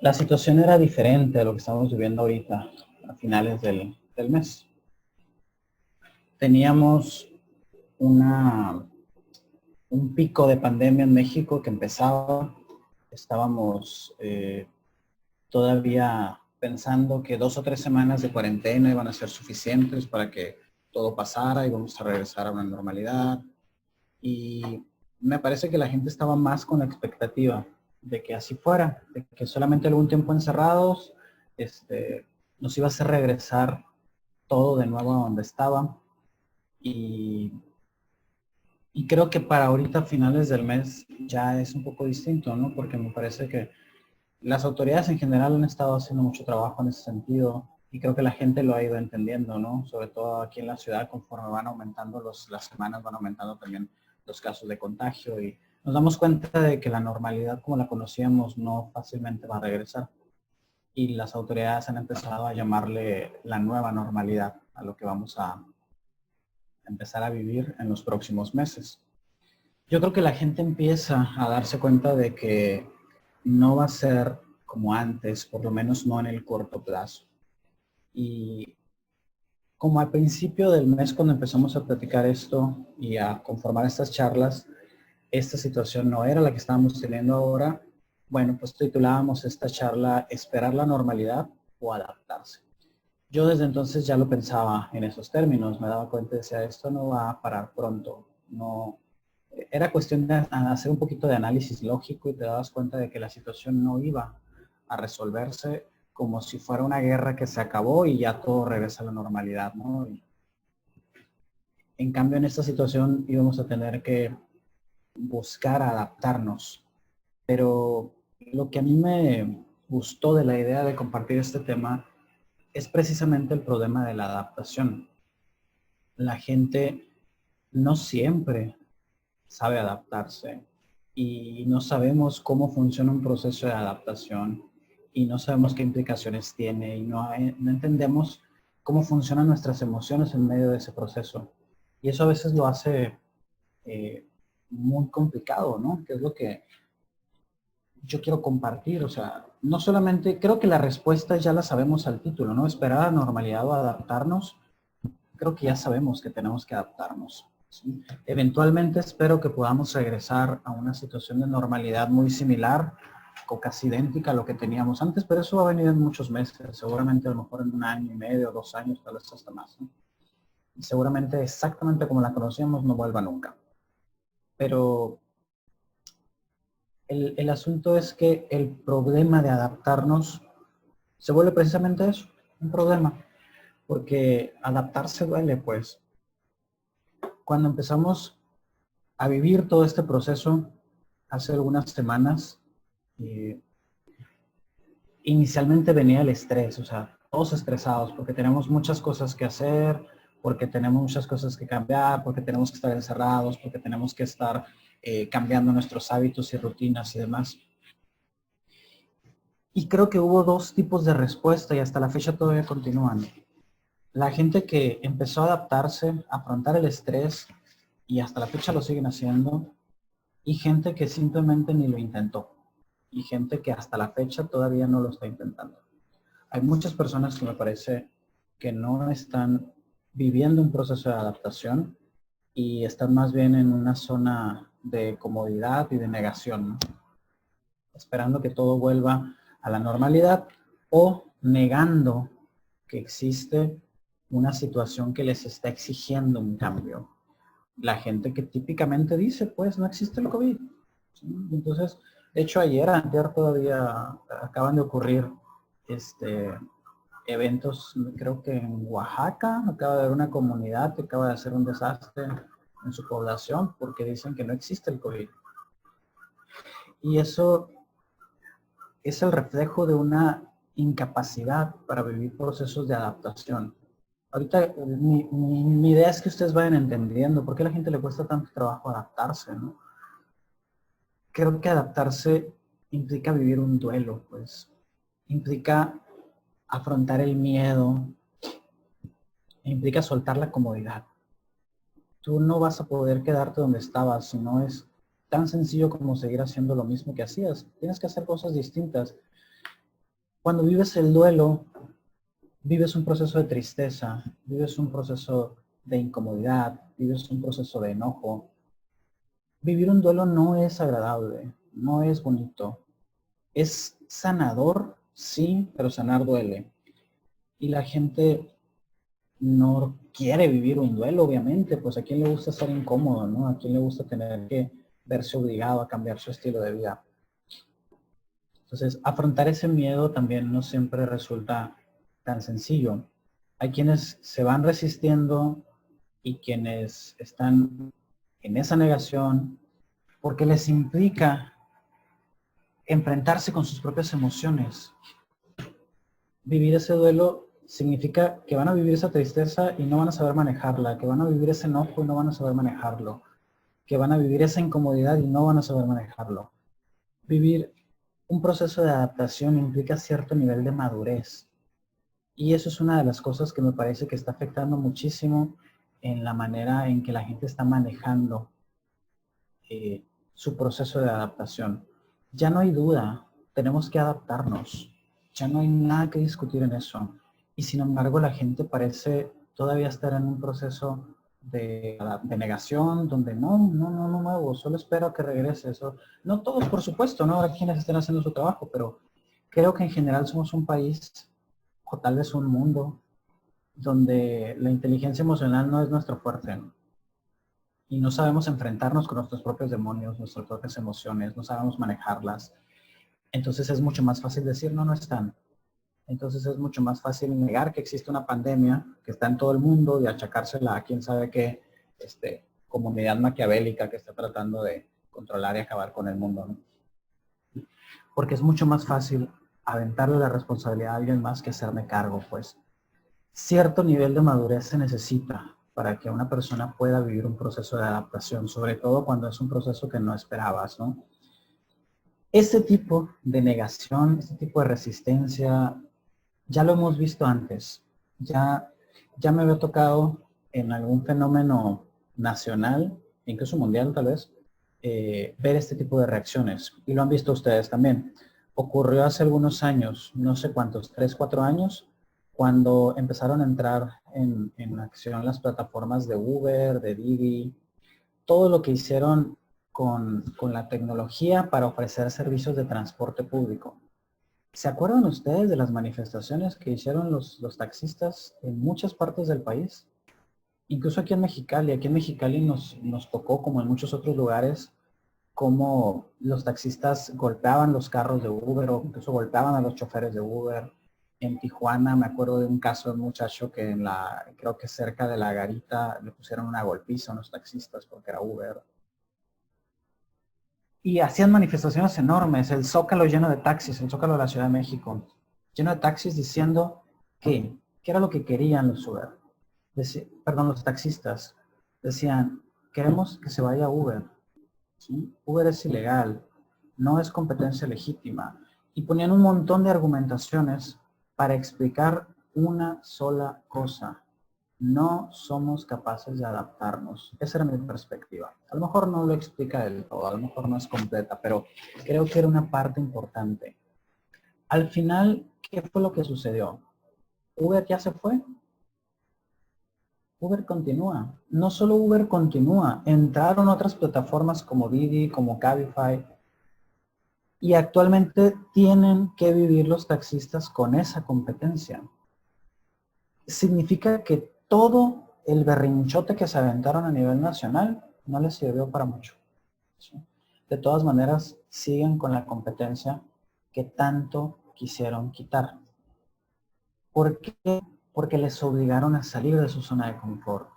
La situación era diferente a lo que estamos viviendo ahorita, a finales del mes. Teníamos un pico de pandemia en México que empezaba. Estábamos todavía pensando que 2 o 3 semanas de cuarentena iban a ser suficientes para que todo pasara y vamos a regresar a una normalidad. Y me parece que la gente estaba más con la expectativa de que así fuera, de que solamente algún tiempo encerrados nos iba a hacer regresar todo de nuevo a donde estaba. Y, y creo que para ahorita, finales del mes, ya es un poco distinto, ¿no? Porque me parece que las autoridades en general han estado haciendo mucho trabajo en ese sentido y creo que la gente lo ha ido entendiendo, ¿no? Sobre todo aquí en la ciudad, conforme van aumentando las semanas, van aumentando también los casos de contagio y nos damos cuenta de que la normalidad como la conocíamos no fácilmente va a regresar. Y las autoridades han empezado a llamarle la nueva normalidad a lo que vamos a empezar a vivir en los próximos meses. Yo creo que la gente empieza a darse cuenta de que no va a ser como antes, por lo menos no en el corto plazo. Y como al principio del mes, cuando empezamos a platicar esto y a conformar estas charlas, esta situación no era la que estábamos teniendo ahora. Bueno, pues titulábamos esta charla Esperar la normalidad o adaptarse. Yo desde entonces ya lo pensaba en esos términos, me daba cuenta de que esto no va a parar pronto, no, era cuestión de hacer un poquito de análisis lógico y te dabas cuenta de que la situación no iba a resolverse como si fuera una guerra que se acabó y ya todo regresa a la normalidad, ¿no? Y en cambio, en esta situación íbamos a tener que buscar adaptarnos. Pero lo que a mí me gustó de la idea de compartir este tema es precisamente el problema de la adaptación. La gente no siempre sabe adaptarse y no sabemos cómo funciona un proceso de adaptación y no sabemos qué implicaciones tiene y no entendemos cómo funcionan nuestras emociones en medio de ese proceso. Y eso a veces lo hace muy complicado, ¿no? Que es lo que yo quiero compartir. O sea, no solamente, creo que la respuesta ya la sabemos al título, ¿no? Esperar a la normalidad o adaptarnos. Creo que ya sabemos que tenemos que adaptarnos. ¿Sí? Eventualmente espero que podamos regresar a una situación de normalidad muy similar o casi idéntica a lo que teníamos antes, pero eso va a venir en muchos meses, seguramente a lo mejor en 1 año y medio, 2 años, tal vez hasta más, ¿no? Y seguramente exactamente como la conocíamos no vuelva nunca. Pero el asunto es que el problema de adaptarnos se vuelve precisamente eso, un problema, porque adaptarse duele, pues. Cuando empezamos a vivir todo este proceso hace algunas semanas, inicialmente venía el estrés, o sea, todos estresados porque tenemos muchas cosas que hacer, porque tenemos muchas cosas que cambiar, porque tenemos que estar encerrados, porque tenemos que estar cambiando nuestros hábitos y rutinas y demás. Y creo que hubo dos tipos de respuesta y hasta la fecha todavía continúan. La gente que empezó a adaptarse, a afrontar el estrés y hasta la fecha lo siguen haciendo, y gente que simplemente ni lo intentó, y gente que hasta la fecha todavía no lo está intentando. Hay muchas personas que me parece que no están viviendo un proceso de adaptación y están más bien en una zona de comodidad y de negación, ¿no? Esperando que todo vuelva a la normalidad o negando que existe una situación que les está exigiendo un cambio. La gente que típicamente dice, pues no existe el COVID. ¿Sí? Entonces, de hecho ayer todavía acaban de ocurrir eventos, creo que en Oaxaca, acaba de haber una comunidad que acaba de hacer un desastre en su población porque dicen que no existe el COVID. Y eso es el reflejo de una incapacidad para vivir procesos de adaptación. Ahorita mi idea es que ustedes vayan entendiendo por qué a la gente le cuesta tanto trabajo adaptarse, ¿no? Creo que adaptarse implica vivir un duelo, pues. Implica afrontar el miedo, implica soltar la comodidad. Tú no vas a poder quedarte donde estabas si no es tan sencillo como seguir haciendo lo mismo que hacías. Tienes que hacer cosas distintas. Cuando vives el duelo, vives un proceso de tristeza, vives un proceso de incomodidad, vives un proceso de enojo. Vivir un duelo no es agradable, no es bonito. Es sanador, sí, pero sanar duele. Y la gente no quiere vivir un duelo, obviamente, pues a quién le gusta estar incómodo, ¿no? A quién le gusta tener que verse obligado a cambiar su estilo de vida. Entonces, afrontar ese miedo también no siempre resulta tan sencillo. Hay quienes se van resistiendo y quienes están en esa negación porque les implica enfrentarse con sus propias emociones. Vivir ese duelo significa que van a vivir esa tristeza y no van a saber manejarla, que van a vivir ese enojo y no van a saber manejarlo, que van a vivir esa incomodidad y no van a saber manejarlo. Vivir un proceso de adaptación implica cierto nivel de madurez. Y eso es una de las cosas que me parece que está afectando muchísimo en la manera en que la gente está manejando su proceso de adaptación. Ya no hay duda, tenemos que adaptarnos. Ya no hay nada que discutir en eso. Y sin embargo, la gente parece todavía estar en un proceso de negación, donde no muevo, solo espero a que regrese. Eso. No todos, por supuesto, no habrá quienes estén haciendo su trabajo, pero creo que en general somos un país, o tal vez un mundo, donde la inteligencia emocional no es nuestro fuerte, ¿no? Y no sabemos enfrentarnos con nuestros propios demonios, nuestras propias emociones, no sabemos manejarlas. Entonces es mucho más fácil decir, no, no están. Entonces es mucho más fácil negar que existe una pandemia que está en todo el mundo y achacársela a quién sabe qué comunidad maquiavélica que está tratando de controlar y acabar con el mundo, ¿no? Porque es mucho más fácil aventarle la responsabilidad a alguien más que hacerme cargo, pues. Cierto nivel de madurez se necesita para que una persona pueda vivir un proceso de adaptación, sobre todo cuando es un proceso que no esperabas, ¿no? Este tipo de negación, este tipo de resistencia, ya lo hemos visto antes. Ya me había tocado en algún fenómeno nacional, incluso mundial tal vez, ver este tipo de reacciones. Y lo han visto ustedes también. Ocurrió hace algunos años, no sé cuántos, 3, 4 años, cuando empezaron a entrar en acción las plataformas de Uber, de Didi, todo lo que hicieron con la tecnología para ofrecer servicios de transporte público. ¿Se acuerdan ustedes de las manifestaciones que hicieron los taxistas en muchas partes del país? Incluso aquí en Mexicali. Aquí en Mexicali nos tocó, como en muchos otros lugares, cómo los taxistas golpeaban los carros de Uber o incluso golpeaban a los choferes de Uber. En Tijuana me acuerdo de un caso de un muchacho que creo que cerca de la Garita le pusieron una golpiza a unos taxistas porque era Uber. Y hacían manifestaciones enormes, el Zócalo lleno de taxis, el Zócalo de la Ciudad de México, lleno de taxis diciendo ¿qué era lo que querían los Uber? Perdón, los taxistas. Decían, queremos que se vaya Uber. ¿Sí? Uber es ilegal, no es competencia legítima. Y ponían un montón de argumentaciones para explicar una sola cosa. No somos capaces de adaptarnos. Esa era mi perspectiva. A lo mejor no lo explica del todo, a lo mejor no es completa, pero creo que era una parte importante. Al final, ¿qué fue lo que sucedió? ¿Uber ya se fue? Uber continúa. No solo Uber continúa, entraron otras plataformas como Didi, como Cabify, y actualmente tienen que vivir los taxistas con esa competencia. Significa que todo el berrinchote que se aventaron a nivel nacional no les sirvió para mucho. ¿Sí? De todas maneras, siguen con la competencia que tanto quisieron quitar. ¿Por qué? Porque les obligaron a salir de su zona de confort.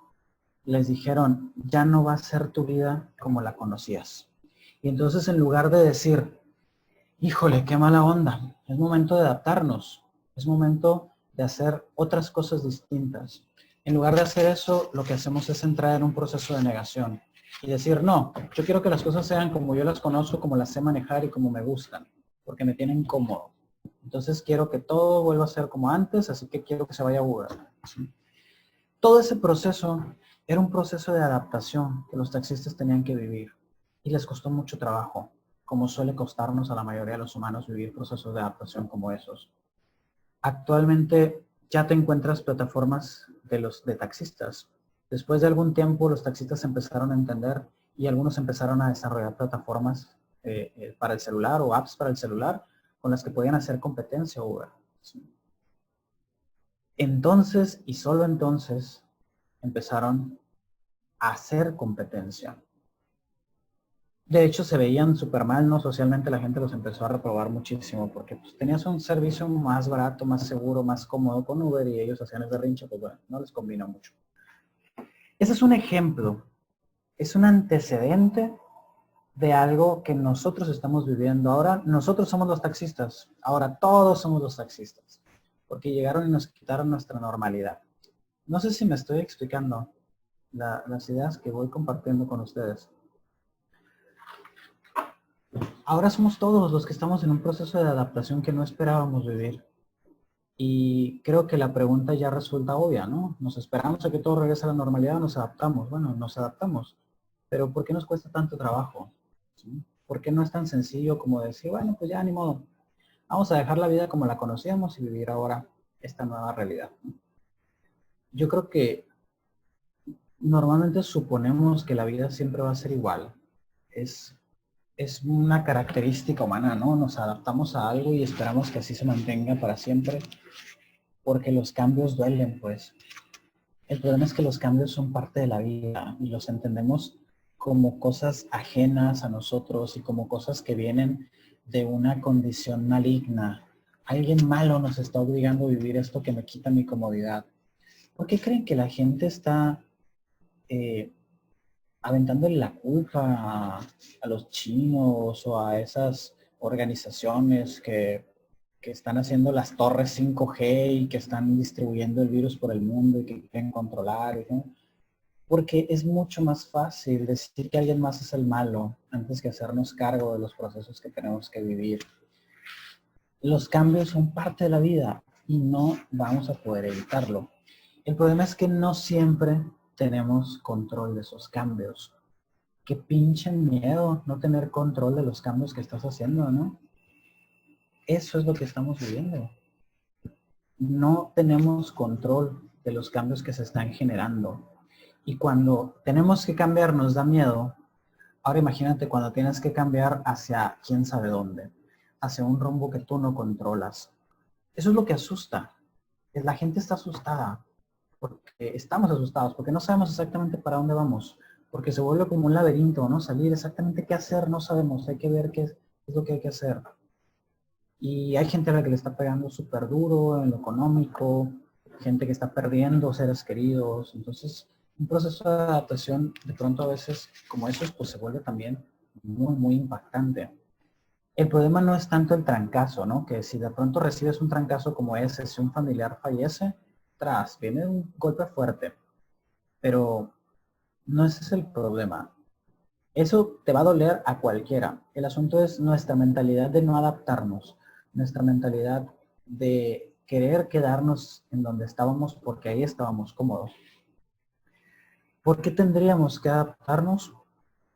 Les dijeron, ya no va a ser tu vida como la conocías. Y entonces en lugar de decir, híjole, qué mala onda, es momento de adaptarnos, es momento de hacer otras cosas distintas. En lugar de hacer eso, lo que hacemos es entrar en un proceso de negación y decir, no, yo quiero que las cosas sean como yo las conozco, como las sé manejar y como me gustan, porque me tienen cómodo. Entonces quiero que todo vuelva a ser como antes, así que quiero que se vaya a Uber. ¿Sí? Todo ese proceso era un proceso de adaptación que los taxistas tenían que vivir y les costó mucho trabajo, como suele costarnos a la mayoría de los humanos vivir procesos de adaptación como esos. Actualmente ya te encuentras plataformas de taxistas. Después de algún tiempo los taxistas empezaron a entender y algunos empezaron a desarrollar plataformas para el celular o apps para el celular con las que podían hacer competencia a Uber. ¿Sí? Entonces y solo entonces empezaron a hacer competencia. De hecho, se veían súper mal, ¿no? Socialmente la gente los empezó a reprobar muchísimo porque pues, tenías un servicio más barato, más seguro, más cómodo con Uber y ellos hacían el berrinche, pues bueno, no les combinó mucho. Ese es un ejemplo, es un antecedente de algo que nosotros estamos viviendo. Ahora nosotros somos los taxistas, ahora todos somos los taxistas, porque llegaron y nos quitaron nuestra normalidad. No sé si me estoy explicando las ideas que voy compartiendo con ustedes. Ahora somos todos los que estamos en un proceso de adaptación que no esperábamos vivir. Y creo que la pregunta ya resulta obvia, ¿no? ¿Nos esperamos a que todo regrese a la normalidad o nos adaptamos? Bueno, nos adaptamos. Pero ¿por qué nos cuesta tanto trabajo? ¿Sí? ¿Por qué no es tan sencillo como decir, bueno, pues ya ni modo. Vamos a dejar la vida como la conocíamos y vivir ahora esta nueva realidad? Yo creo que normalmente suponemos que la vida siempre va a ser igual. Es es una característica humana, ¿no? Nos adaptamos a algo y esperamos que así se mantenga para siempre, porque los cambios duelen, pues. El problema es que los cambios son parte de la vida y los entendemos como cosas ajenas a nosotros y como cosas que vienen de una condición maligna. Alguien malo nos está obligando a vivir esto que me quita mi comodidad. ¿Por qué creen que la gente está aventándole la culpa a los chinos o a esas organizaciones que están haciendo las torres 5G y que están distribuyendo el virus por el mundo y que quieren controlar? ¿No? Porque es mucho más fácil decir que alguien más es el malo antes que hacernos cargo de los procesos que tenemos que vivir. Los cambios son parte de la vida y no vamos a poder evitarlo. El problema es que no siempre tenemos control de esos cambios. Qué pinche miedo no tener control de los cambios que estás haciendo, ¿no? Eso es lo que estamos viviendo. No tenemos control de los cambios que se están generando. Y cuando tenemos que cambiar nos da miedo. Ahora imagínate cuando tienes que cambiar hacia quién sabe dónde, hacia un rumbo que tú no controlas. Eso es lo que asusta. La gente está asustada, porque estamos asustados, porque no sabemos exactamente para dónde vamos, porque se vuelve como un laberinto, ¿no? Salir exactamente qué hacer, no sabemos, hay que ver qué es lo que hay que hacer. Y hay gente a la que le está pegando súper duro en lo económico, gente que está perdiendo seres queridos. Entonces, un proceso de adaptación, de pronto a veces, como esos, pues se vuelve también muy, muy impactante. El problema no es tanto el trancazo, ¿no? Que si de pronto recibes un trancazo como ese, si un familiar fallece, viene un golpe fuerte. Pero no ese es el problema. Eso te va a doler a cualquiera. El asunto es nuestra mentalidad de no adaptarnos, nuestra mentalidad de querer quedarnos en donde estábamos porque ahí estábamos cómodos. ¿Por qué tendríamos que adaptarnos?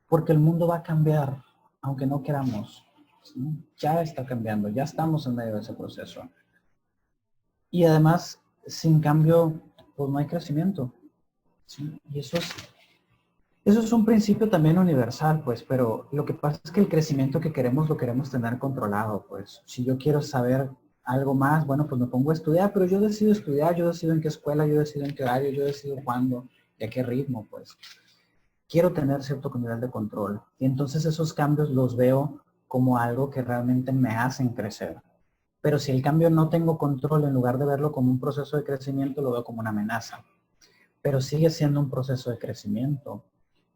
Porque el mundo va a cambiar, aunque no queramos. ¿Sí? Ya está cambiando, ya estamos en medio de ese proceso. Y además, sin cambio, pues no hay crecimiento. ¿Sí? Y eso es un principio también universal, pues, pero lo que pasa es que el crecimiento que queremos lo queremos tener controlado, pues. Si yo quiero saber algo más, bueno, pues me pongo a estudiar, pero yo decido estudiar, yo decido en qué escuela, yo decido en qué horario, yo decido cuándo y a qué ritmo, pues. Quiero tener cierto nivel de control. Y entonces esos cambios los veo como algo que realmente me hacen crecer. Pero si el cambio no tengo control, en lugar de verlo como un proceso de crecimiento, lo veo como una amenaza. Pero sigue siendo un proceso de crecimiento.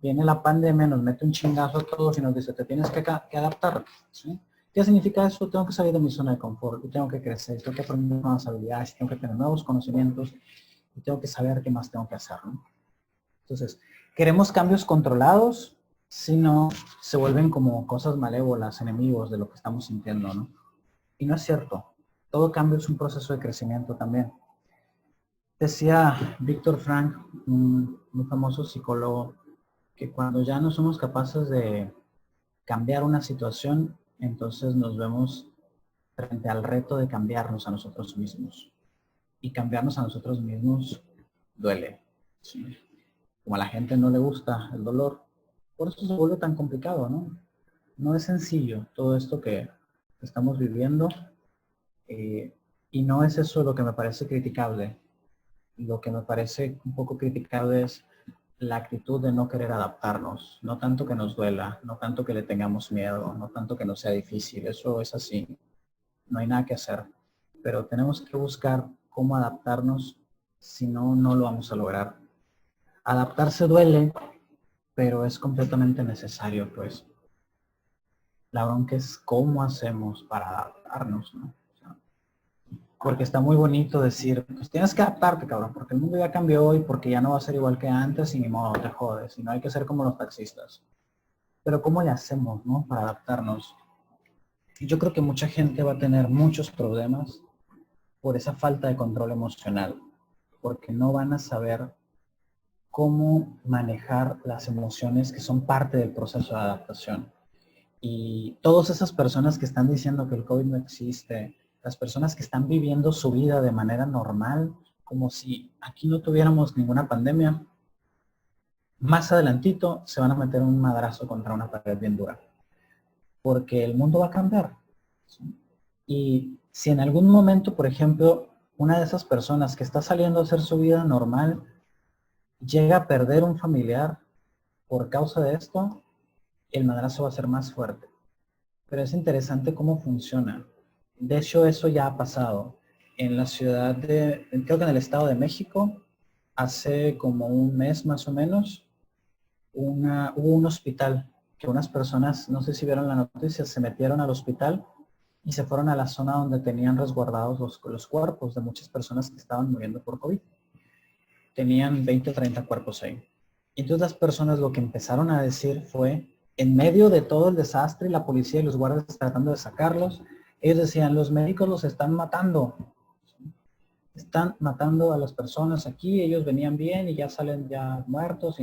Viene la pandemia, nos mete un chingazo a todos y nos dice, te tienes que adaptar. ¿Sí? ¿Qué significa eso? Tengo que salir de mi zona de confort, y tengo que crecer, tengo que aprender nuevas habilidades, tengo que tener nuevos conocimientos y tengo que saber qué más tengo que hacer. ¿No? Entonces, queremos cambios controlados, si no, se vuelven como cosas malévolas, enemigos de lo que estamos sintiendo, ¿no? Y no es cierto. Todo cambio es un proceso de crecimiento también. Decía Víctor Frank, un muy famoso psicólogo, que cuando ya no somos capaces de cambiar una situación, entonces nos vemos frente al reto de cambiarnos a nosotros mismos. Y cambiarnos a nosotros mismos duele. ¿Sí? Como a la gente no le gusta el dolor, por eso se vuelve tan complicado, ¿no? No es sencillo todo esto que estamos viviendo, y no es eso lo que me parece criticable. Lo que me parece un poco criticable es la actitud de no querer adaptarnos, no tanto que nos duela, no tanto que le tengamos miedo, no tanto que nos sea difícil, eso es así, no hay nada que hacer, pero tenemos que buscar cómo adaptarnos, si no, no lo vamos a lograr. Adaptarse duele, pero es completamente necesario, pues. La bronca es cómo hacemos para adaptarnos, ¿no? O sea, porque está muy bonito decir, pues tienes que adaptarte, cabrón, porque el mundo ya cambió y porque ya no va a ser igual que antes y ni modo, te jodes. Y no hay que ser como los taxistas. Pero ¿cómo le hacemos, no? Para adaptarnos. Y yo creo que mucha gente va a tener muchos problemas por esa falta de control emocional. Porque no van a saber cómo manejar las emociones que son parte del proceso de adaptación. Y todas esas personas que están diciendo que el COVID no existe, las personas que están viviendo su vida de manera normal, como si aquí no tuviéramos ninguna pandemia, más adelantito se van a meter un madrazo contra una pared bien dura. Porque el mundo va a cambiar. ¿Sí? Y si en algún momento, por ejemplo, una de esas personas que está saliendo a hacer su vida normal llega a perder un familiar por causa de esto, el madrazo va a ser más fuerte. Pero es interesante cómo funciona. De hecho, eso ya ha pasado. En la ciudad de, creo que en el Estado de México, hace como un mes más o menos, hubo un hospital que unas personas, no sé si vieron la noticia, se metieron al hospital y se fueron a la zona donde tenían resguardados los cuerpos de muchas personas que estaban muriendo por COVID. Tenían 20 o 30 cuerpos ahí. Y entonces las personas lo que empezaron a decir fue, en medio de todo el desastre y la policía y los guardias tratando de sacarlos, ellos decían, los médicos los están matando. Están matando a las personas aquí, ellos venían bien y ya salen ya muertos.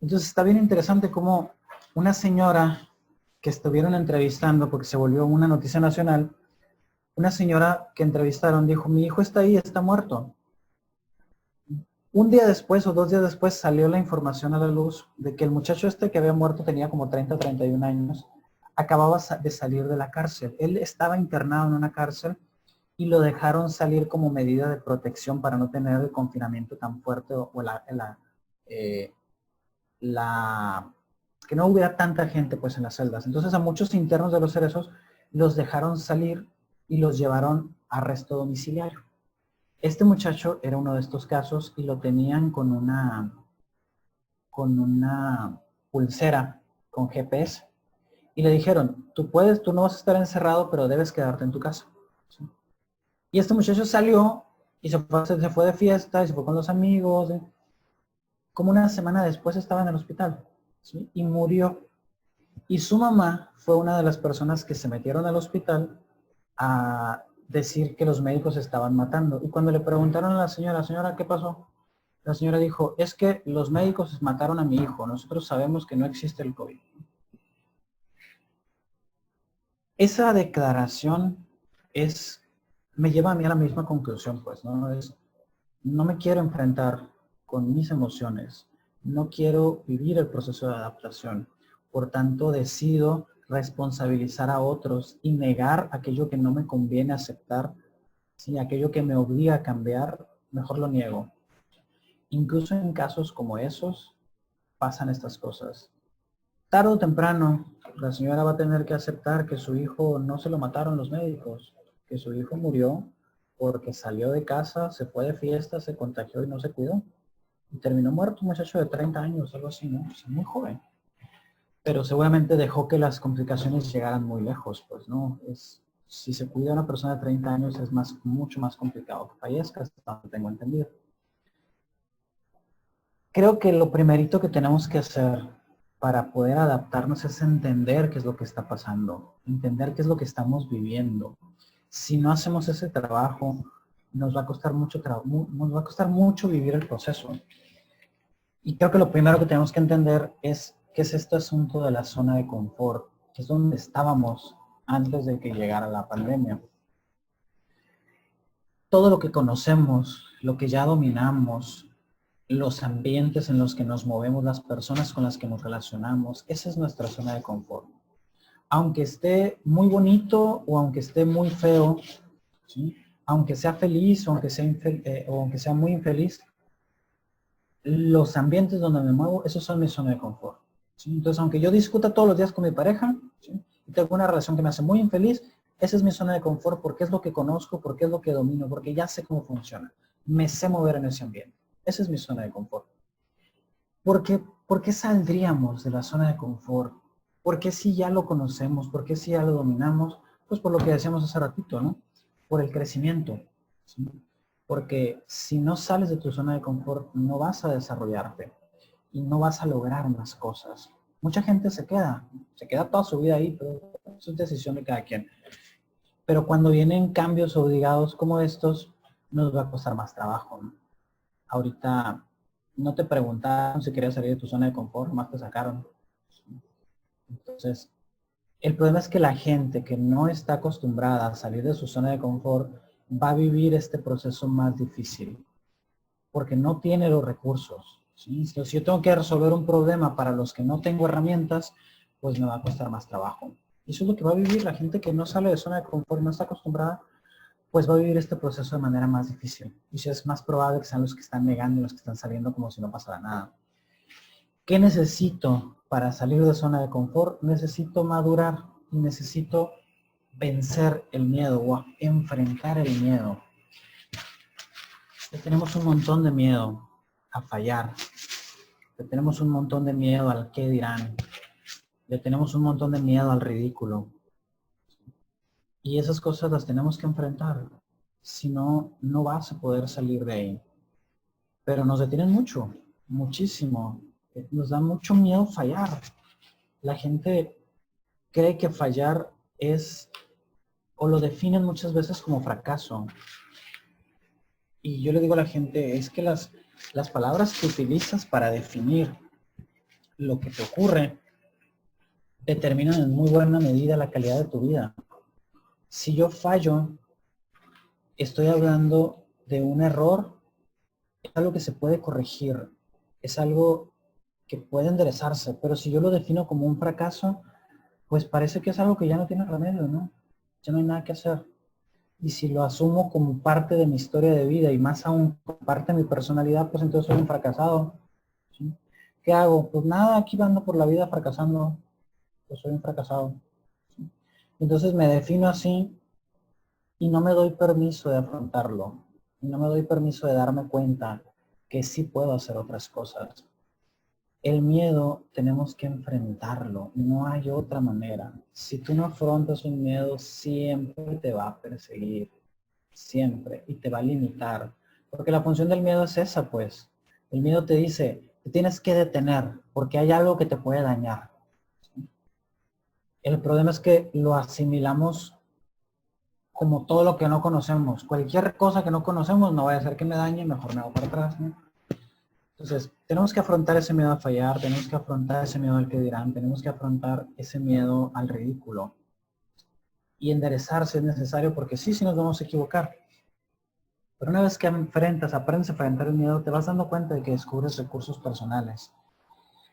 Entonces está bien interesante cómo una señora que estuvieron entrevistando, porque se volvió una noticia nacional, una señora que entrevistaron dijo, mi hijo está ahí, está muerto. Un día después o 2 días después salió la información a la luz de que el muchacho este que había muerto tenía como 30 o 31 años, acababa de salir de la cárcel. Él estaba internado en una cárcel y lo dejaron salir como medida de protección para no tener el confinamiento tan fuerte o que no hubiera tanta gente pues en las celdas. Entonces a muchos internos de los cerezos los dejaron salir y los llevaron a arresto domiciliario. Este muchacho era uno de estos casos y lo tenían con una pulsera con GPS y le dijeron, tú no vas a estar encerrado, pero debes quedarte en tu casa. ¿Sí? Y este muchacho salió y se fue de fiesta y se fue con los amigos. ¿Sí? Como una semana después estaba en el hospital, ¿sí? Y murió. Y su mamá fue una de las personas que se metieron al hospital a decir que los médicos estaban matando. Y cuando le preguntaron a la señora, ¿qué pasó? La señora dijo, es que los médicos mataron a mi hijo. Nosotros sabemos que no existe el COVID. Esa declaración me lleva a mí a la misma conclusión, pues, ¿no? No me quiero enfrentar con mis emociones. No quiero vivir el proceso de adaptación. Por tanto, decido responsabilizar a otros y negar aquello que no me conviene aceptar. ¿Sí? Aquello que me obliga a cambiar, mejor lo niego. Incluso en casos como esos, pasan estas cosas. Tarde o temprano, la señora va a tener que aceptar que su hijo no se lo mataron los médicos, que su hijo murió porque salió de casa, se fue de fiesta, se contagió y no se cuidó. Y terminó muerto un muchacho de 30 años, algo así, ¿no? Es muy joven. Pero seguramente dejó que las complicaciones llegaran muy lejos, pues, ¿no? Si se cuida a una persona de 30 años es mucho más complicado que fallezca, hasta donde tengo entendido. Creo que lo primerito que tenemos que hacer para poder adaptarnos es entender qué es lo que está pasando, entender qué es lo que estamos viviendo. Si no hacemos ese trabajo, nos va a costar mucho vivir el proceso. Y creo que lo primero que tenemos que entender es qué es este asunto de la zona de confort, que es donde estábamos antes de que llegara la pandemia. Todo lo que conocemos, lo que ya dominamos, los ambientes en los que nos movemos, las personas con las que nos relacionamos, esa es nuestra zona de confort. Aunque esté muy bonito o aunque esté muy feo, ¿sí? Aunque sea feliz o aunque sea muy infeliz, los ambientes donde me muevo, esos son mi zona de confort. ¿Sí? Entonces, aunque yo discuta todos los días con mi pareja, ¿sí? Y tengo una relación que me hace muy infeliz, esa es mi zona de confort porque es lo que conozco, porque es lo que domino, porque ya sé cómo funciona. Me sé mover en ese ambiente. Esa es mi zona de confort. ¿Por qué saldríamos de la zona de confort? ¿Por qué si ya lo conocemos? ¿Por qué si ya lo dominamos? Pues por lo que decíamos hace ratito, ¿no? Por el crecimiento. ¿Sí? Porque si no sales de tu zona de confort, no vas a desarrollarte y no vas a lograr más cosas. Mucha gente se queda toda su vida ahí, pero eso es decisión de cada quien. Pero cuando vienen cambios obligados como estos, nos va a costar más trabajo, ¿no? Ahorita no te preguntaron si querías salir de tu zona de confort, más te sacaron. Entonces, el problema es que la gente que no está acostumbrada a salir de su zona de confort va a vivir este proceso más difícil porque no tiene los recursos. ¿Sí? Si yo tengo que resolver un problema para los que no tengo herramientas, pues me va a costar más trabajo. Y eso es lo que va a vivir la gente que no sale de zona de confort, no está acostumbrada, pues va a vivir este proceso de manera más difícil. Y si es más probable que sean los que están negando y los que están saliendo como si no pasara nada. ¿Qué necesito para salir de zona de confort? Necesito madurar y necesito vencer el miedo o enfrentar el miedo. Le tenemos un montón de miedo a fallar. Le tenemos un montón de miedo al qué dirán. Le tenemos un montón de miedo al ridículo. Y esas cosas las tenemos que enfrentar. Si no, no vas a poder salir de ahí. Pero nos detienen mucho, muchísimo. Nos da mucho miedo fallar. La gente cree que fallar es, o lo definen muchas veces como fracaso. Y yo le digo a la gente, es que las palabras que utilizas para definir lo que te ocurre determinan en muy buena medida la calidad de tu vida. Si yo fallo, estoy hablando de un error, es algo que se puede corregir, es algo que puede enderezarse, pero si yo lo defino como un fracaso, pues parece que es algo que ya no tiene remedio, ¿no? Ya no hay nada que hacer. Y si lo asumo como parte de mi historia de vida y más aún como parte de mi personalidad, pues entonces soy un fracasado. ¿Sí? ¿Qué hago? Pues nada, aquí ando por la vida fracasando, pues soy un fracasado. ¿Sí? Entonces me defino así y no me doy permiso de afrontarlo. Y no me doy permiso de darme cuenta que sí puedo hacer otras cosas. El miedo tenemos que enfrentarlo, no hay otra manera. Si tú no afrontas un miedo, siempre te va a perseguir, siempre, y te va a limitar. Porque la función del miedo es esa, pues. El miedo te dice, te tienes que detener, porque hay algo que te puede dañar. El problema es que lo asimilamos como todo lo que no conocemos. Cualquier cosa que no conocemos no vaya a hacer que me dañe, mejor me hago para atrás, ¿no? Entonces, tenemos que afrontar ese miedo a fallar, tenemos que afrontar ese miedo al que dirán, tenemos que afrontar ese miedo al ridículo. Y enderezarse es necesario porque sí nos vamos a equivocar. Pero una vez que aprendes a enfrentar el miedo, te vas dando cuenta de que descubres recursos personales.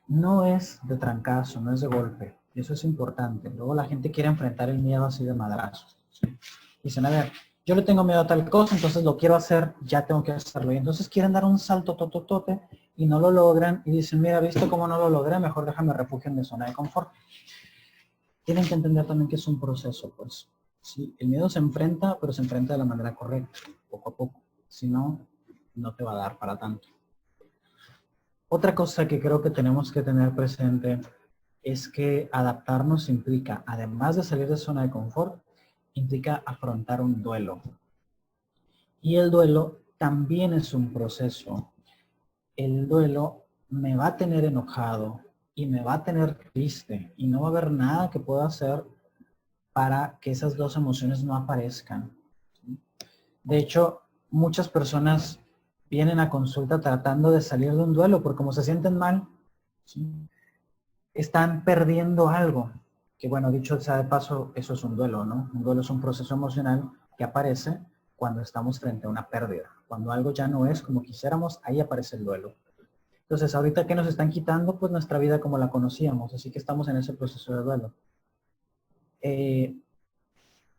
No es de trancazo, no es de golpe. Y eso es importante. Luego la gente quiere enfrentar el miedo así de madrazos. ¿Sí? Dicen, a ver, yo le tengo miedo a tal cosa, entonces lo quiero hacer, ya tengo que hacerlo. Y entonces quieren dar un salto tototote y no lo logran y dicen, mira, ¿viste cómo no lo logré? Mejor déjame refugio en mi zona de confort. Tienen que entender también que es un proceso, pues. Sí, el miedo se enfrenta, pero se enfrenta de la manera correcta, poco a poco. Si no, no te va a dar para tanto. Otra cosa que creo que tenemos que tener presente es que adaptarnos implica, además de salir de zona de confort, implica afrontar un duelo. Y el duelo también es un proceso. El duelo me va a tener enojado y me va a tener triste y no va a haber nada que pueda hacer para que esas dos emociones no aparezcan. De hecho, muchas personas vienen a consulta tratando de salir de un duelo porque como se sienten mal, ¿sí? Están perdiendo algo Que bueno, dicho sea de paso, eso es un duelo, ¿no? Un duelo es un proceso emocional que aparece cuando estamos frente a una pérdida. Cuando algo ya no es como quisiéramos, ahí aparece el duelo. Entonces, ahorita que nos están quitando, pues nuestra vida como la conocíamos, así que estamos en ese proceso de duelo.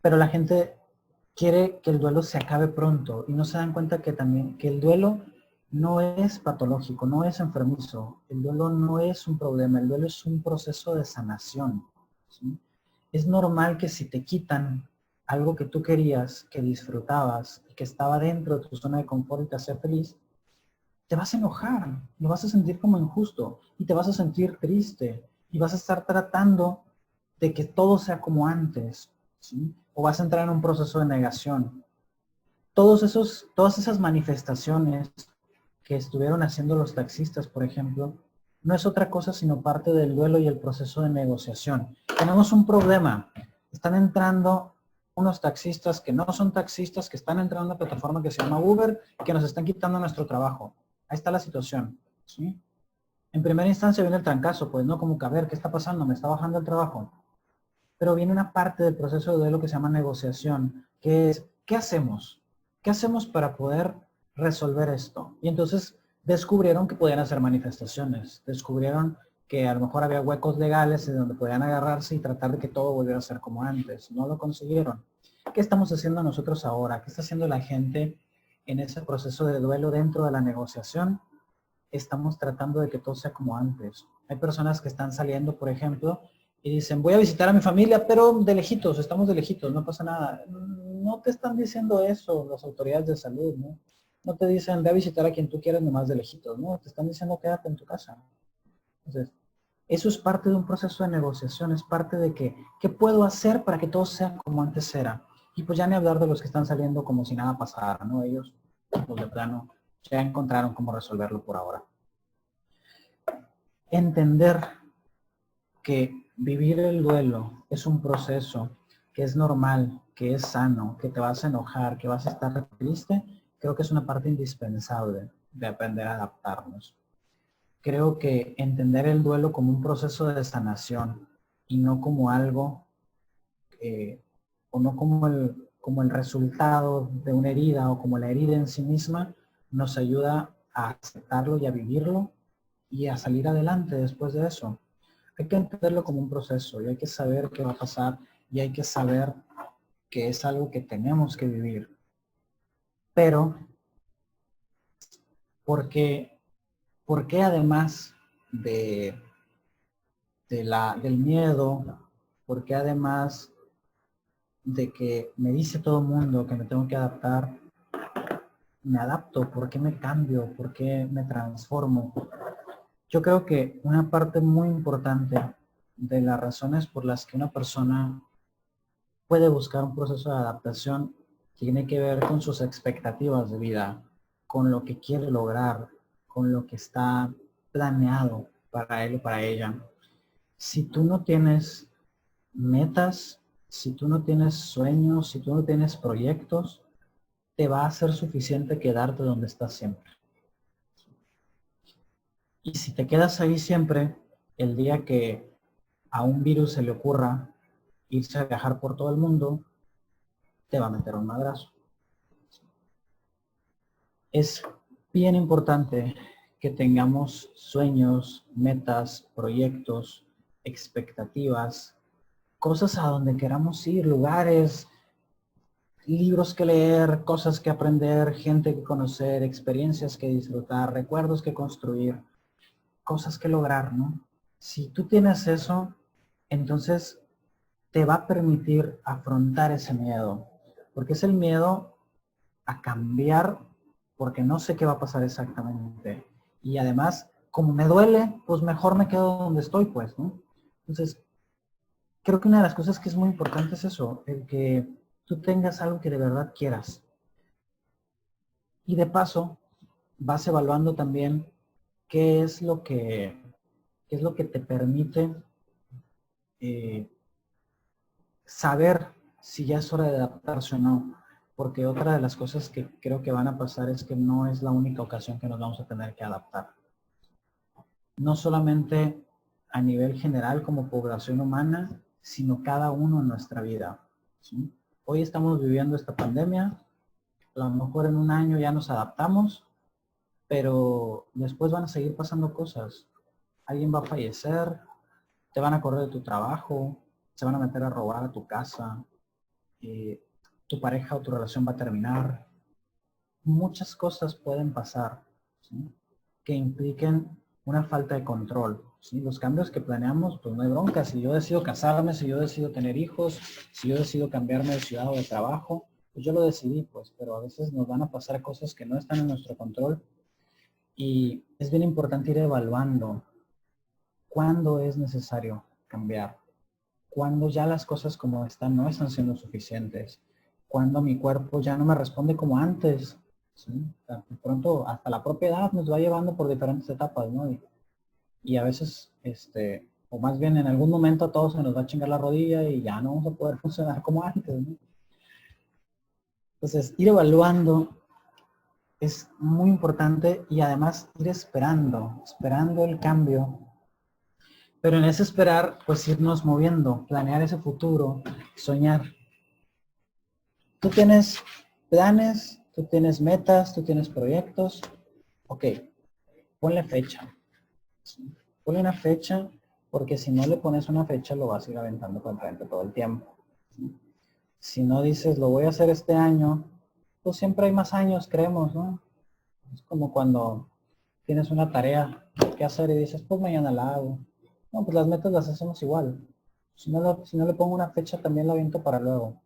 Pero la gente quiere que el duelo se acabe pronto y no se dan cuenta que también que el duelo no es patológico, no es enfermizo, el duelo no es un problema, el duelo es un proceso de sanación, ¿sí? Es normal que si te quitan algo que tú querías, que disfrutabas, que estaba dentro de tu zona de confort y te hacía feliz, te vas a enojar, lo vas a sentir como injusto y te vas a sentir triste y vas a estar tratando de que todo sea como antes, ¿sí? O vas a entrar en un proceso de negación. Todas esas manifestaciones que estuvieron haciendo los taxistas, por ejemplo, no es otra cosa sino parte del duelo y el proceso de negociación. Tenemos un problema. Están entrando unos taxistas que no son taxistas, que están entrando a una plataforma que se llama Uber, que nos están quitando nuestro trabajo. Ahí está la situación, ¿sí? En primera instancia viene el trancazo, pues, ¿no? Como que, a ver, ¿qué está pasando? Me está bajando el trabajo. Pero viene una parte del proceso de duelo que se llama negociación, que es, ¿qué hacemos? ¿Qué hacemos para poder resolver esto? Y entonces descubrieron que podían hacer manifestaciones, descubrieron que a lo mejor había huecos legales en donde podían agarrarse y tratar de que todo volviera a ser como antes. No lo consiguieron. ¿Qué estamos haciendo nosotros ahora? ¿Qué está haciendo la gente en ese proceso de duelo dentro de la negociación? Estamos tratando de que todo sea como antes. Hay personas que están saliendo, por ejemplo, y dicen, voy a visitar a mi familia, pero de lejitos, estamos de lejitos, no pasa nada. No te están diciendo eso las autoridades de salud, ¿no? No te dicen, ve a visitar a quien tú quieras nomás de lejitos, ¿no? Te están diciendo, quédate en tu casa. Entonces, eso es parte de un proceso de negociación, es parte de que, ¿qué puedo hacer para que todo sea como antes era? Y pues ya ni hablar de los que están saliendo como si nada pasara, ¿no? Ellos, los de plano, ya encontraron cómo resolverlo por ahora. Entender que vivir el duelo es un proceso, que es normal, que es sano, que te vas a enojar, que vas a estar triste, creo que es una parte indispensable de aprender a adaptarnos. Creo que entender el duelo como un proceso de sanación y no como algo, o no como el resultado de una herida o como la herida en sí misma, nos ayuda a aceptarlo y a vivirlo y a salir adelante después de eso. Hay que entenderlo como un proceso y hay que saber qué va a pasar y hay que saber que es algo que tenemos que vivir. Pero, porque, ¿por qué además del miedo, por qué además de que me dice todo el mundo que me tengo que adaptar, me adapto? ¿Por qué me cambio? ¿Por qué me transformo? Yo creo que una parte muy importante de las razones por las que una persona puede buscar un proceso de adaptación tiene que ver con sus expectativas de vida, con lo que quiere lograr, con lo que está planeado para él o para ella. Si tú no tienes metas, si tú no tienes sueños, si tú no tienes proyectos, te va a ser suficiente quedarte donde estás siempre. Y si te quedas ahí siempre, el día que a un virus se le ocurra irse a viajar por todo el mundo, te va a meter un madrazo. Es bien importante que tengamos sueños, metas, proyectos, expectativas, cosas a donde queramos ir, lugares, libros que leer, cosas que aprender, gente que conocer, experiencias que disfrutar, recuerdos que construir, cosas que lograr, ¿no? Si tú tienes eso, entonces te va a permitir afrontar ese miedo, porque es el miedo a cambiar porque no sé qué va a pasar exactamente. Y además, como me duele, pues mejor me quedo donde estoy, pues, ¿no? Entonces, creo que una de las cosas que es muy importante es eso, el que tú tengas algo que de verdad quieras. Y de paso, vas evaluando también qué es lo que, qué es lo que te permite eh, saber si ya es hora de adaptarse o no. Porque otra de las cosas que creo que van a pasar es que no es la única ocasión que nos vamos a tener que adaptar. No solamente a nivel general como población humana, sino cada uno en nuestra vida, ¿sí? Hoy estamos viviendo esta pandemia, a lo mejor en un año ya nos adaptamos, pero después van a seguir pasando cosas. Alguien va a fallecer, te van a correr de tu trabajo, se van a meter a robar a tu casa, eh, tu pareja o tu relación va a terminar. Muchas cosas pueden pasar, ¿sí? Que impliquen una falta de control, ¿sí? Los cambios que planeamos, pues no hay bronca. Si yo decido casarme, si yo decido tener hijos, si yo decido cambiarme de ciudad o de trabajo, pues yo lo decidí, pues, pero a veces nos van a pasar cosas que no están en nuestro control y es bien importante ir evaluando cuándo es necesario cambiar, cuando ya las cosas como están no están siendo suficientes, cuando mi cuerpo ya no me responde como antes, ¿sí? O sea, de pronto hasta la propia edad nos va llevando por diferentes etapas, ¿no? Y a veces, o más bien en algún momento a todos se nos va a chingar la rodilla y ya no vamos a poder funcionar como antes, ¿no? Entonces, ir evaluando es muy importante y además ir esperando el cambio. Pero en ese esperar, pues irnos moviendo, planear ese futuro, soñar. Tú tienes planes, tú tienes metas, tú tienes proyectos. Ok, ponle fecha. ¿Sí? Ponle una fecha porque si no le pones una fecha lo vas a ir aventando con frente todo el tiempo. ¿Sí? Si no dices lo voy a hacer este año, pues siempre hay más años, creemos, ¿no? Es como cuando tienes una tarea que hacer y dices, pues mañana la hago. No, pues las metas las hacemos igual. Si no le pongo una fecha, también la aviento para luego.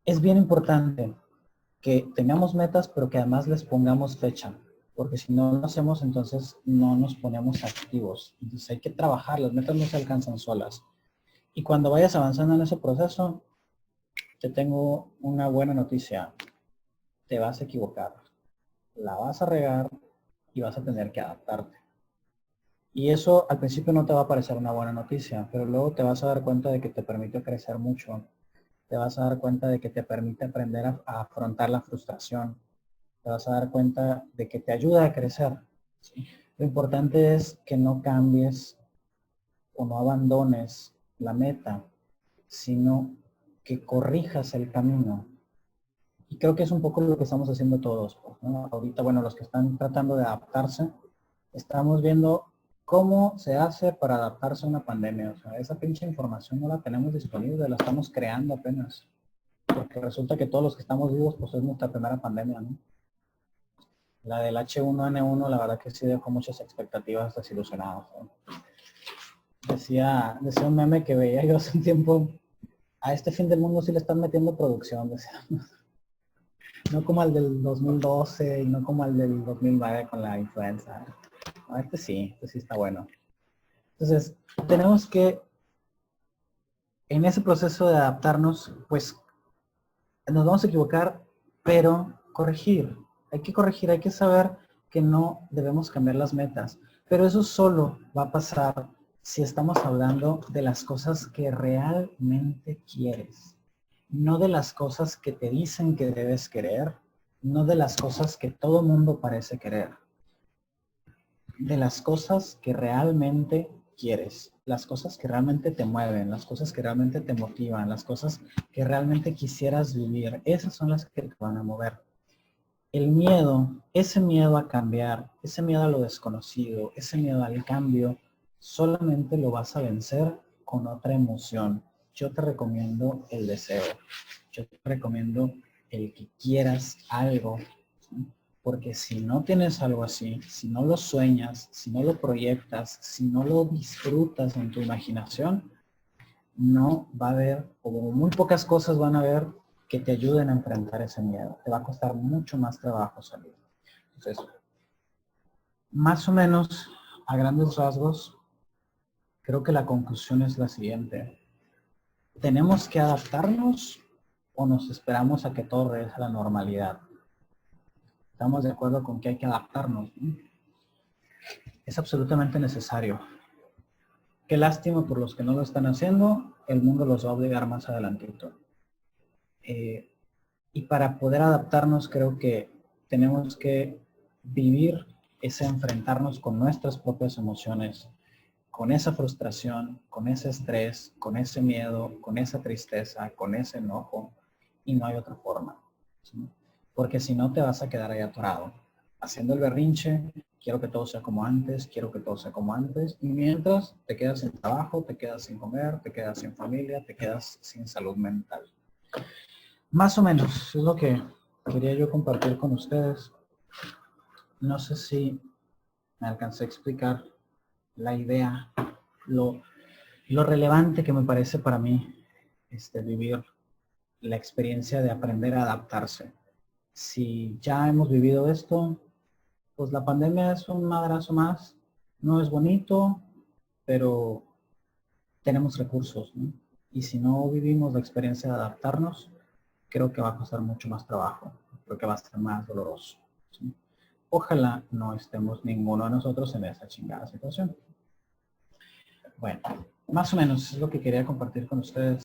Es bien importante que tengamos metas, pero que además les pongamos fecha. Porque si no lo hacemos, entonces no nos ponemos activos. Entonces hay que trabajar, las metas no se alcanzan solas. Y cuando vayas avanzando en ese proceso, te tengo una buena noticia. Te vas a equivocar, la vas a regar y vas a tener que adaptarte. Y eso al principio no te va a parecer una buena noticia, pero luego te vas a dar cuenta de que te permite crecer mucho. Te vas a dar cuenta de que te permite aprender a afrontar la frustración. Te vas a dar cuenta de que te ayuda a crecer. ¿Sí? Lo importante es que no cambies o no abandones la meta, sino que corrijas el camino. Y creo que es un poco lo que estamos haciendo todos, pues, ¿no? Ahorita, bueno, los que están tratando de adaptarse, estamos viendo cómo se hace para adaptarse a una pandemia. O sea, esa pinche información no la tenemos disponible, la estamos creando apenas. Porque resulta que todos los que estamos vivos, pues es nuestra primera pandemia, ¿no? La del H1N1, la verdad que sí dejó muchas expectativas desilusionadas, ¿no? Decía un meme que veía yo hace un tiempo, a este fin del mundo sí le están metiendo producción, decía. No como al del 2012 y no como al del 2009 con la influenza. No, este sí está bueno. Entonces, tenemos que, en ese proceso de adaptarnos, pues nos vamos a equivocar, pero corregir. Hay que corregir, hay que saber que no debemos cambiar las metas. Pero eso solo va a pasar si estamos hablando de las cosas que realmente quieres. No de las cosas que te dicen que debes querer, no de las cosas que todo mundo parece querer. De las cosas que realmente quieres, las cosas que realmente te mueven, las cosas que realmente te motivan, las cosas que realmente quisieras vivir, esas son las que te van a mover. El miedo, ese miedo a cambiar, ese miedo a lo desconocido, ese miedo al cambio, solamente lo vas a vencer con otra emoción. Yo te recomiendo el deseo. Yo te recomiendo el que quieras algo, ¿sí? Porque si no tienes algo así, si no lo sueñas, si no lo proyectas, si no lo disfrutas en tu imaginación, no va a haber, o muy pocas cosas van a haber que te ayuden a enfrentar ese miedo. Te va a costar mucho más trabajo salir. Entonces, más o menos, a grandes rasgos, creo que la conclusión es la siguiente. ¿Tenemos que adaptarnos o nos esperamos a que todo regrese a la normalidad? Estamos de acuerdo con que hay que adaptarnos, ¿no? Es absolutamente necesario. Qué lástima por los que no lo están haciendo, el mundo los va a obligar más adelantito. Y para poder adaptarnos creo que tenemos que vivir ese enfrentarnos con nuestras propias emociones, con esa frustración, con ese estrés, con ese miedo, con esa tristeza, con ese enojo, y no hay otra forma, ¿sí? Porque si no te vas a quedar ahí atorado, haciendo el berrinche, quiero que todo sea como antes, quiero que todo sea como antes, y mientras te quedas sin trabajo, te quedas sin comer, te quedas sin familia, te quedas sin salud mental. Más o menos es lo que quería yo compartir con ustedes. No sé si me alcancé a explicar la idea, lo relevante que me parece para mí vivir la experiencia de aprender a adaptarse. Si ya hemos vivido esto, pues la pandemia es un madrazo más. No es bonito, pero tenemos recursos, ¿no? Y si no vivimos la experiencia de adaptarnos, creo que va a costar mucho más trabajo. Creo que va a ser más doloroso, ¿sí? Ojalá no estemos ninguno de nosotros en esa chingada situación. Bueno, más o menos es lo que quería compartir con ustedes.